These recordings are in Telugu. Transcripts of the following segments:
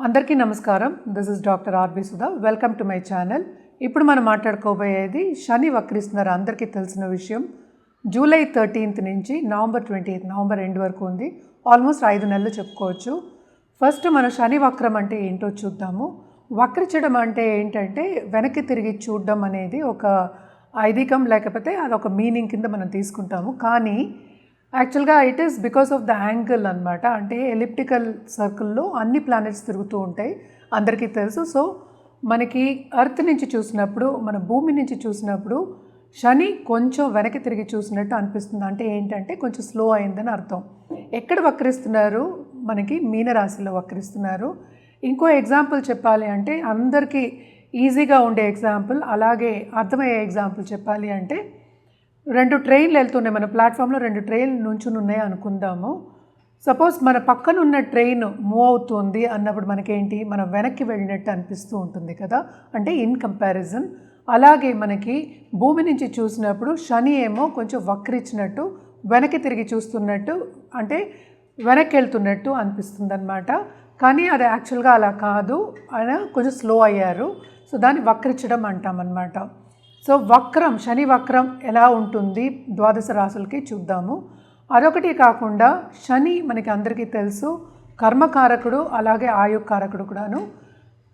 అందరికీ నమస్కారం. This is doctor R B Sudha. Welcome to my channel. ఇప్పుడు మనం మాట్లాడుకోబోయేది శని వక్రిస్తున్నారు. అందరికీ తెలిసిన విషయం. జూలై 13th నుంచి నవంబర్ 28th, నవంబర్ ఎండ్ వరకు ఉంది. ఆల్మోస్ట్ 5 నెలలు చెప్పుకోవచ్చు. ఫస్ట్ మనం శని వక్రం అంటే ఏంటో చూద్దాము. వక్రించడం అంటే ఏంటంటే వెనక్కి తిరిగి చూడడం అనేది ఒక ఐదీకం, లేకపోతే అదొక మీనింగ్ కింద మనం తీసుకుంటాము. కానీ యాక్చువల్గా it is because of the angle అనమాట. అంటే ఎలిప్టికల్ సర్కిల్లో అన్ని ప్లానెట్స్ తిరుగుతూ ఉంటాయి, అందరికీ తెలుసు. సో మనకి ఎర్త్ నుంచి చూసినప్పుడు, మన భూమి నుంచి చూసినప్పుడు శని కొంచెం వెనక్కి తిరిగి చూసినట్టు అనిపిస్తుంది. అంటే ఏంటంటే కొంచెం స్లో అయిందని అర్థం. ఎక్కడ వక్రిస్తున్నారు? మనకి మీనరాశిలో వక్రిస్తున్నారు. ఇంకో ఎగ్జాంపుల్ చెప్పాలి అంటే, అందరికీ ఈజీగా ఉండే ఎగ్జాంపుల్, అలాగే అర్థమయ్యే ఎగ్జాంపుల్ చెప్పాలి అంటే, 2 ట్రైన్లు వెళ్తున్నాయి. మన ప్లాట్ఫామ్లో 2 ట్రైన్లు నుంచుని ఉన్నాయి అనుకుందాము. సపోజ్ మన పక్కన ఉన్న ట్రైన్ మూవ్ అవుతుంది అన్నప్పుడు మనకేంటి, మనం వెనక్కి వెళ్ళినట్టు అనిపిస్తూ ఉంటుంది కదా, అంటే ఇన్ కంపారిజన్. అలాగే మనకి భూమి నుంచి చూసినప్పుడు శని ఏమో కొంచెం వక్రించినట్టు, వెనక్కి తిరిగి చూస్తున్నట్టు, అంటే వెనక్కి వెళ్తున్నట్టు అనిపిస్తుంది అనమాట. కానీ అది యాక్చువల్గా అలా కాదు, ఆయన కొంచెం స్లో అయ్యారు. సో దాన్ని వక్రించడం అంటామన్నమాట. సో వక్రం, శని వక్రం ఎలా ఉంటుంది ద్వాదశ రాశులకి చూద్దాము. అదొకటి కాకుండా శని మనకి అందరికీ తెలుసు కర్మకారకుడు, అలాగే ఆయుకారకుడు కూడాను.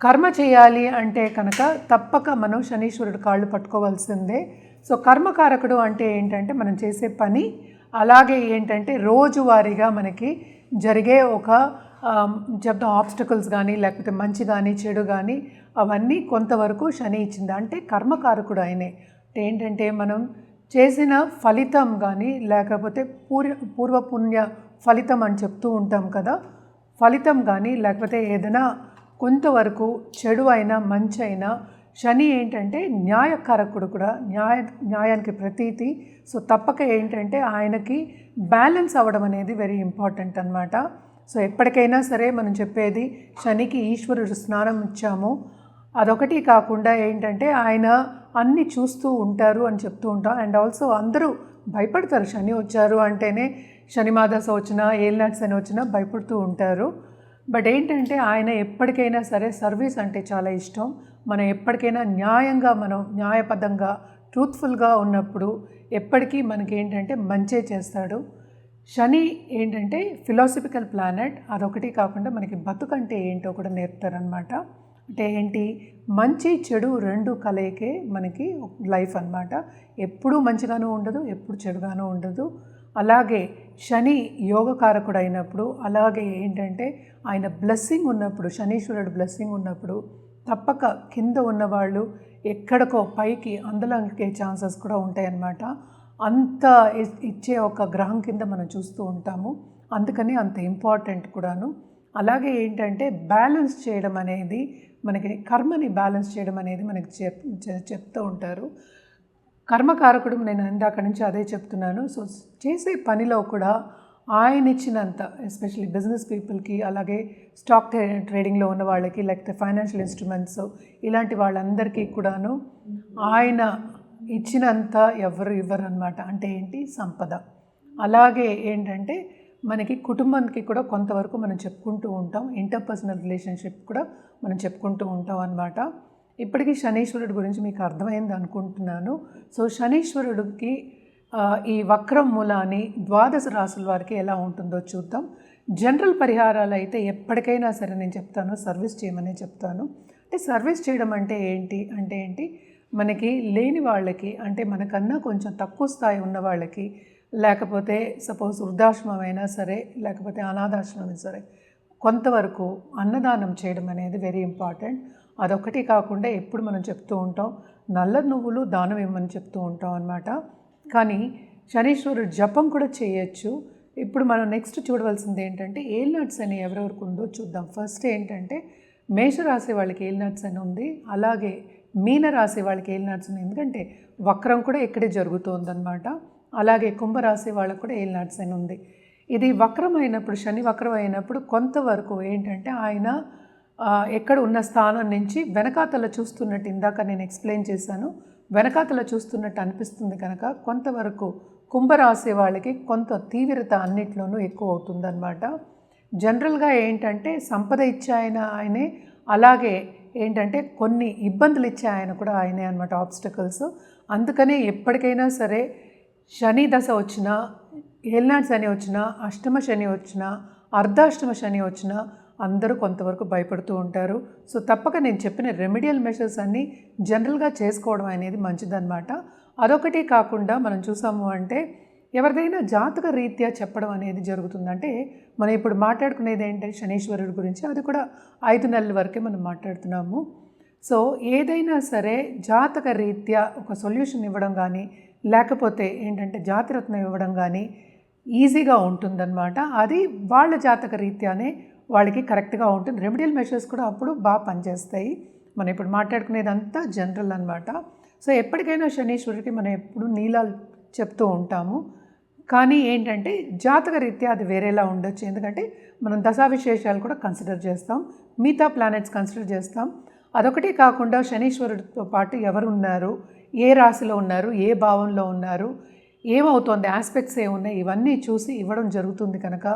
కర్మ చేయాలి అంటే కనుక తప్పక మనం శనీశ్వరుడు కాళ్ళు పట్టుకోవాల్సిందే. సో కర్మకారకుడు అంటే ఏంటంటే మనం చేసే పని, అలాగే ఏంటంటే రోజువారీగా మనకి జరిగే ఒక చెప్తాం ఆబ్స్టకల్స్ కానీ, లేకపోతే మంచి కానీ చెడు కానీ, అవన్నీ కొంతవరకు శని ఇచ్చింది. అంటే కర్మకారకుడు ఆయనే. అంటే ఏంటంటే మనం చేసిన ఫలితం కానీ, లేకపోతే పూర్వపుణ్య ఫలితం అని చెప్తూ ఉంటాం కదా, ఫలితం కానీ, లేకపోతే ఏదైనా కొంతవరకు చెడు అయినా మంచి అయినా, శని ఏంటంటే న్యాయకారకుడు కూడా, న్యాయానికి ప్రతీతి. సో తప్పక ఏంటంటే ఆయనకి బ్యాలెన్స్ అవ్వడం అనేది వెరీ ఇంపార్టెంట్ అనమాట. సో ఎప్పటికైనా సరే మనం చెప్పేది, శనికి ఈశ్వరుడు స్నానం ఇచ్చాము. అదొకటి కాకుండా ఏంటంటే ఆయన అన్నీ చూస్తూ ఉంటారు అని చెప్తూ ఉంటాం. అండ్ ఆల్సో అందరూ భయపడతారు, శని వచ్చారు అంటేనే, శని మాదశ వచ్చినా, ఏలినాటి శని వచ్చినా భయపడుతూ ఉంటారు. బట్ ఏంటంటే ఆయన ఎప్పటికైనా సరే సర్వీస్ అంటే చాలా ఇష్టం. మనం ఎప్పటికైనా న్యాయంగా, మనం న్యాయబద్ధంగా, ట్రూత్ఫుల్గా ఉన్నప్పుడు ఎప్పటికీ మనకి ఏంటంటే మంచే చేస్తాడు. శని ఏంటంటే ఫిలాసఫికల్ ప్లానెట్. అదొకటి కాకుండా మనకి బతుకంటే ఏంటో కూడా నేర్పుతారనమాట. అంటే ఏంటి, మంచి చెడు 2 కలయికే మనకి లైఫ్ అనమాట. ఎప్పుడూ మంచిగానూ ఉండదు, ఎప్పుడు చెడుగానూ ఉండదు. అలాగే శని యోగకారకుడు అయినప్పుడు, అలాగే ఏంటంటే ఆయన బ్లెస్సింగ్ ఉన్నప్పుడు, శనీశ్వరుడు బ్లెస్సింగ్ ఉన్నప్పుడు తప్పక కింద ఉన్నవాళ్ళు ఎక్కడికో పైకి అందలంకే ఛాన్సెస్ కూడా ఉంటాయన్నమాట. అంత ఇచ్చే ఒక గ్రహం కింద మనం చూస్తూ ఉంటాము. అందుకని అంత ఇంపార్టెంట్ కూడాను. అలాగే ఏంటంటే బ్యాలెన్స్ చేయడం అనేది, మనకి కర్మని బ్యాలెన్స్ చేయడం అనేది మనకి చెప్తూ ఉంటారు. కర్మకారకుడు, నేను ఇందాక నుంచి అదే చెప్తున్నాను. సో చేసే పనిలో కూడా ఆయన ఇచ్చినంత, ఎస్పెషల్లీ బిజినెస్ పీపుల్కి, అలాగే స్టాక్ ట్రేడింగ్లో ఉన్న వాళ్ళకి, లేకపోతే ఫైనాన్షియల్ ఇన్స్ట్రుమెంట్స్ ఇలాంటి వాళ్ళందరికీ కూడాను ఆయన ఇచ్చినంత ఎవరు ఇవ్వరు అనమాట. అంటే ఏంటి, సంపద. అలాగే ఏంటంటే మనకి కుటుంబానికి కూడా కొంతవరకు మనం చెప్పుకుంటూ ఉంటాం, ఇంటర్పర్సనల్ రిలేషన్షిప్ కూడా మనం చెప్పుకుంటూ ఉంటాం అన్నమాట. ఇప్పటికీ శనీశ్వరుడు గురించి మీకు అర్థమైంది అనుకుంటున్నాను. సో శనీశ్వరుడికి ఈ వక్రం మూలాన్ని ద్వాదశ రాశుల వారికి ఎలా ఉంటుందో చూద్దాం. జనరల్ పరిహారాలు అయితే ఎప్పటికైనా సరే నేను చెప్తాను, సర్వీస్ చేయమనే చెప్తాను. అంటే సర్వీస్ చేయడం అంటే ఏంటి, మనకి లేని వాళ్ళకి, అంటే మనకన్నా కొంచెం తక్కువ స్థాయి ఉన్న వాళ్ళకి, లేకపోతే సపోజ్ వృద్ధాశ్రమం అయినా సరే, లేకపోతే అనాథాశ్రమం అయినా సరే, కొంతవరకు అన్నదానం చేయడం అనేది వెరీ ఇంపార్టెంట్. అదొకటి కాకుండా ఎప్పుడు మనం చెప్తూ ఉంటాం, నల్ల నువ్వులు దానం ఇవ్వమని చెప్తూ ఉంటాం అన్నమాట. కానీ శనీశ్వరుడు జపం కూడా చేయొచ్చు. ఇప్పుడు మనం నెక్స్ట్ చూడవలసింది ఏంటంటే ఏలినాటి శని ఎవరెవరికి ఉందో చూద్దాం. ఫస్ట్ ఏంటంటే మేషరాశి వాళ్ళకి ఏలినాటి శని ఉంది, అలాగే మీనరాశి వాళ్ళకి ఏలినాటి శని, ఎందుకంటే వక్రం కూడా ఇక్కడే జరుగుతుందన్నమాట. అలాగే కుంభరాశి వాళ్ళకు కూడా ఏలినాటి శని ఉంది. ఇది వక్రం అయినప్పుడు, శని వక్రం అయినప్పుడు కొంతవరకు ఏంటంటే ఆయన ఎక్కడ ఉన్న స్థానం నుంచి వెనకాతల చూస్తున్నట్టు, ఇందాక నేను ఎక్స్ప్లెయిన్ చేశాను, వెనకాతల చూస్తున్నట్టు అనిపిస్తుంది కనుక కొంతవరకు కుంభరాశి వాళ్ళకి కొంత తీవ్రత అన్నిట్లోనూ ఎక్కువ అవుతుందన్నమాట. జనరల్గా ఏంటంటే సంపద ఇచ్చే ఆయనే, అలాగే ఏంటంటే కొన్ని ఇబ్బందులు ఇచ్చే ఆయన కూడా ఆయనే అనమాట, ఆబ్స్టకల్స్. అందుకనే ఎప్పటికైనా సరే శని దశ వచ్చినా, ఏలినాటి శని వచ్చినా, అష్టమ శని వచ్చినా, అర్ధాష్టమ శని వచ్చినా అందరూ కొంతవరకు భయపడుతూ ఉంటారు. సో తప్పక నేను చెప్పిన రెమెడియల్ మెషర్స్ అన్నీ జనరల్గా చేసుకోవడం అనేది మంచిదన్నమాట. అదొకటి కాకుండా మనం చూసాము అంటే ఎవరిదైనా జాతక రీత్యా చెప్పడం అనేది జరుగుతుందంటే, మనం ఇప్పుడు మాట్లాడుకునేది ఏంటంటే శనీశ్వరుడి గురించి, అది కూడా 5 నెలల వరకే మనం మాట్లాడుతున్నాము. సో ఏదైనా సరే జాతక రీత్యా ఒక సొల్యూషన్ ఇవ్వడం కానీ, లేకపోతే ఏంటంటే జాతిరత్నం ఇవ్వడం కానీ ఈజీగా ఉంటుందన్నమాట. అది వాళ్ళ జాతక రీత్యానే వాళ్ళకి కరెక్ట్గా ఉంటుంది. రెమెడియల్ మెషర్స్ కూడా అప్పుడు బాగా పనిచేస్తాయి. మనం ఇప్పుడు మాట్లాడుకునేదంతా జనరల్ అనమాట. సో ఎప్పటికైనా శనీశ్వరుడికి మనం ఎప్పుడు నీలాలు చెప్తూ ఉంటాము. కానీ ఏంటంటే జాతక రీత్యా అది వేరేలా ఉండొచ్చు. ఎందుకంటే మనం దశావిశేషాలు కూడా కన్సిడర్ చేస్తాం, మిగతా ప్లానెట్స్ కన్సిడర్ చేస్తాం. అదొకటి కాకుండా శనీశ్వరుడితో పాటు ఎవరు ఉన్నారు, ఏ రాశిలో ఉన్నారు, ఏ భావంలో ఉన్నారు, ఏమవుతోంది, ఆస్పెక్ట్స్ ఏమున్నాయి, ఇవన్నీ చూసి ఇవ్వడం జరుగుతుంది. కనుక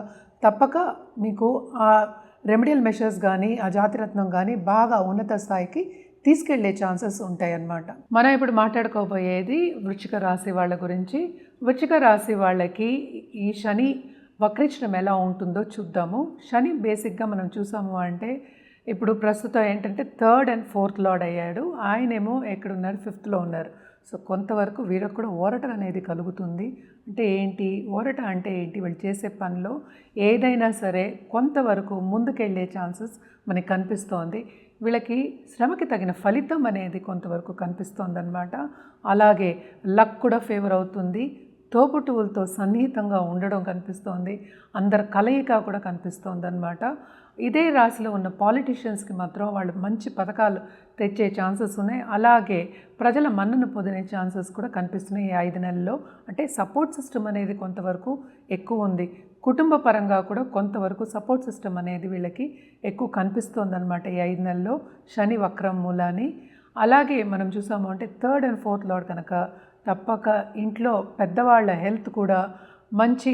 తప్పక మీకు ఆ రెమెడియల్ మెషర్స్ కానీ ఆ జాతిరత్నం కానీ బాగా ఉన్నత స్థాయికి తీసుకెళ్లే ఛాన్సెస్ ఉంటాయన్నమాట. మనం ఇప్పుడు మాట్లాడుకోబోయేది వృశ్చిక రాశి వాళ్ళ గురించి. వృశ్చిక రాశి వాళ్ళకి ఈ శని వక్రించడం ఎలా ఉంటుందో చూద్దాము. శని బేసిక్గా మనం చూసాము అంటే ఇప్పుడు ప్రస్తుతం ఏంటంటే 3rd and 4th లార్డ్ అయ్యాడు. ఆయనేమో ఎక్కడున్నారు, 5th ఉన్నారు. సో కొంతవరకు వీళ్ళకు కూడా ఊరట అనేది కలుగుతుంది. అంటే ఏంటి ఊరట అంటే ఏంటి, వీళ్ళు చేసే పనిలో ఏదైనా సరే కొంతవరకు ముందుకెళ్ళే ఛాన్సెస్ మనకి కనిపిస్తోంది. వీళ్ళకి శ్రమకి తగిన ఫలితం అనేది కొంతవరకు కనిపిస్తోంది అన్నమాట. అలాగే లక్ కూడా ఫేవర్ అవుతుంది. తోబుట్టువులతో సన్నిహితంగా ఉండడం కనిపిస్తోంది. అందరి కలయిక కూడా కనిపిస్తోంది అన్నమాట. ఇదే రాశిలో ఉన్న పాలిటీషియన్స్కి మాత్రం వాళ్ళు మంచి పథకాలు తెచ్చే ఛాన్సెస్ ఉన్నాయి. అలాగే ప్రజల మన్నను పొందే ఛాన్సెస్ కూడా కనిపిస్తున్నాయి ఈ 5 నెలల్లో. అంటే సపోర్ట్ సిస్టమ్ అనేది కొంతవరకు ఎక్కువ ఉంది. కుటుంబ పరంగా కూడా కొంతవరకు సపోర్ట్ సిస్టమ్ అనేది వీళ్ళకి ఎక్కువ కనిపిస్తోందన్నమాట ఈ 5 నెలల్లో శని వక్రం మూలాని. అలాగే మనం చూసాము అంటే 3rd and 4th లార్డ్ కనుక తప్పక ఇంట్లో పెద్దవాళ్ళ హెల్త్ కూడా మంచి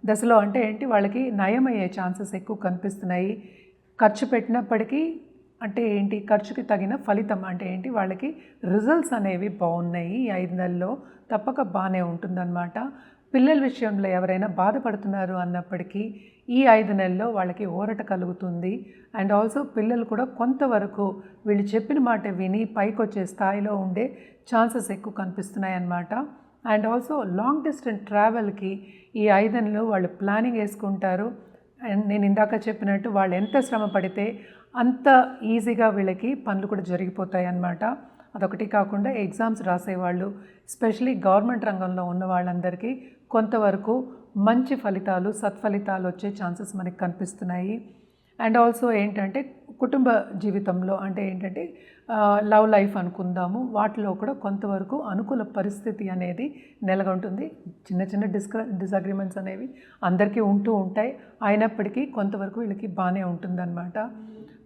దశలో అంటే ఏంటి వాళ్ళకి నయమయ్యే ఛాన్సెస్ ఎక్కువ కనిపిస్తున్నాయి. ఖర్చు పెట్టినప్పటికీ అంటే ఏంటి ఖర్చుకి తగిన ఫలితం అంటే ఏంటి వాళ్ళకి రిజల్ట్స్ అనేవి బాగున్నాయి ఈ 5 నెలల్లో. తప్పక బాగానే ఉంటుందన్నమాట. పిల్లల విషయంలో ఎవరైనా బాధపడుతున్నారు అన్నప్పటికీ ఈ 5 నెలల్లో వాళ్ళకి ఊరట కలుగుతుంది. అండ్ ఆల్సో పిల్లలు కూడా కొంతవరకు వీళ్ళు చెప్పిన మాట విని పైకి వచ్చే స్థాయిలో ఉండే ఛాన్సెస్ ఎక్కువ కనిపిస్తున్నాయి అన్నమాట. అండ్ ఆల్సో లాంగ్ డిస్టెన్స్ ట్రావెల్కి ఈ 5 నెలలు వాళ్ళు ప్లానింగ్ వేసుకుంటారు. అండ్ నేను ఇందాక చెప్పినట్టు వాళ్ళు ఎంత శ్రమ పడితే అంత ఈజీగా వీళ్ళకి పనులు కూడా జరిగిపోతాయి అన్నమాట. అదొకటి కాకుండా ఎగ్జామ్స్ రాసేవాళ్ళు, ఎస్పెషలీ గవర్నమెంట్ రంగంలో ఉన్న వాళ్ళందరికీ కొంతవరకు మంచి ఫలితాలు, సత్ఫలితాలు వచ్చే ఛాన్సెస్ మనకి కనిపిస్తున్నాయి. అండ్ ఆల్సో ఏంటంటే కుటుంబ జీవితంలో అంటే ఏంటంటే లవ్ లైఫ్ అనుకుందాము, వాటిలో కూడా కొంతవరకు అనుకూల పరిస్థితి అనేది నెలకొంటుంది. చిన్న చిన్న డిసగ్రిమెంట్స్ అనేవి అందరికీ ఉంటూ ఉంటాయి. అయినప్పటికీ కొంతవరకు వీళ్ళకి బాగానే ఉంటుందన్నమాట.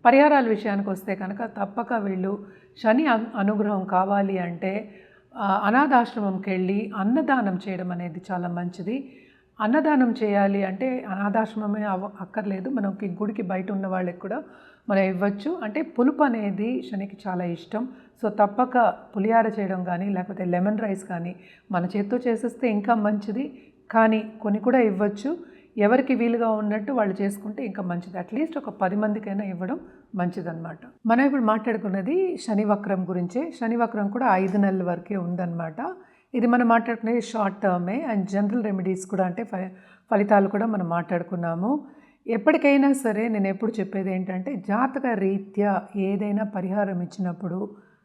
పరిహారాల విషయానికి వస్తే కనుక తప్పక వీళ్ళు శని అనుగ్రహం కావాలి అంటే అనాథాశ్రమంకి వెళ్ళి అన్నదానం చేయడం అనేది చాలా మంచిది. అన్నదానం చేయాలి అంటే అనాథాశ్రమమే అక్కర్లేదు, మనకి గుడికి బయట ఉన్న వాళ్ళకి కూడా మనం ఇవ్వచ్చు. అంటే పులుపు అనేది శనికి చాలా ఇష్టం. సో తప్పక పులిహార చేయడం కానీ లేకపోతే లెమన్ రైస్ కానీ మన చేత్తో చేసేస్తే ఇంకా మంచిది. కానీ కొన్ని కూడా ఇవ్వచ్చు, ఎవరికి వీలుగా ఉన్నట్టు వాళ్ళు చేసుకుంటే ఇంకా మంచిది. అట్లీస్ట్ ఒక 10 మందికైనా ఇవ్వడం మంచిదన్నమాట. మనం ఇప్పుడు మాట్లాడుకున్నది శని వక్రం గురించే. శని వక్రం కూడా 5 నెలల వరకే ఉందన్నమాట. ఇది మనం మాట్లాడుకునేది షార్ట్ టర్మే. అండ్ జనరల్ రెమెడీస్ కూడా అంటే ఫలితాలు కూడా మనం మాట్లాడుకున్నాము. ఎప్పటికైనా సరే నేను ఎప్పుడు చెప్పేది ఏంటంటే జాతక రీత్యా ఏదైనా పరిహారం ఇచ్చినప్పుడు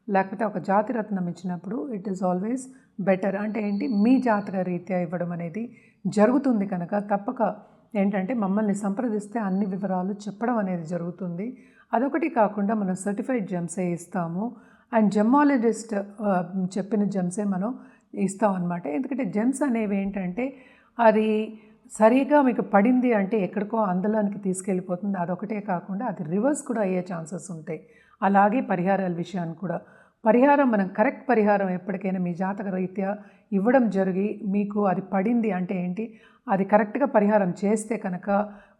లేకపోతే ఒక జాతిరత్నం ఇచ్చినప్పుడు ఇట్ ఈస్ ఆల్వేస్ బెటర్. అంటే ఏంటి మీ జాతక రీత్యా ఇవ్వడం అనేది జరుగుతుంది కనుక తప్పక ఏంటంటే మమ్మల్ని సంప్రదిస్తే అన్ని వివరాలు చెప్పడం అనేది జరుగుతుంది. అదొకటి కాకుండా మనం సర్టిఫైడ్ జెమ్సే ఇస్తాము. అండ్ జెమ్మాలజిస్ట్ చెప్పిన జెమ్సే మనం ఇస్తాం అన్నమాట. ఎందుకంటే జెమ్స్ అనేవి ఏంటంటే అది సరిగా మీకు పడింది అంటే ఎక్కడికో అందులోనికి తీసుకెళ్ళిపోతుంది. అదొకటే కాకుండా అది రివర్స్ కూడా అయ్యే ఛాన్సెస్ ఉంటాయి. అలాగే పరిహారాల విషయాన్ని కూడా పరిహారం మనం కరెక్ట్ పరిహారం ఎప్పటికైనా మీ జాతక రీత్యా ఇవ్వడం జరిగి మీకు అది పడింది అంటే ఏంటి అది కరెక్ట్గా పరిహారం చేస్తే కనుక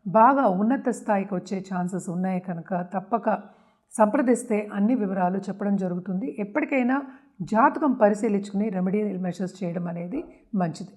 బాగా ఉన్నత స్థాయికి వచ్చే ఛాన్సెస్ ఉన్నాయి కనుక తప్పక సంప్రదిస్తే అన్ని వివరాలు చెప్పడం జరుగుతుంది. ఎప్పటికైనా జాతకం పరిశీలించుకుని రెమెడియల్ మెషర్స్ చేయడం అనేది మంచిది.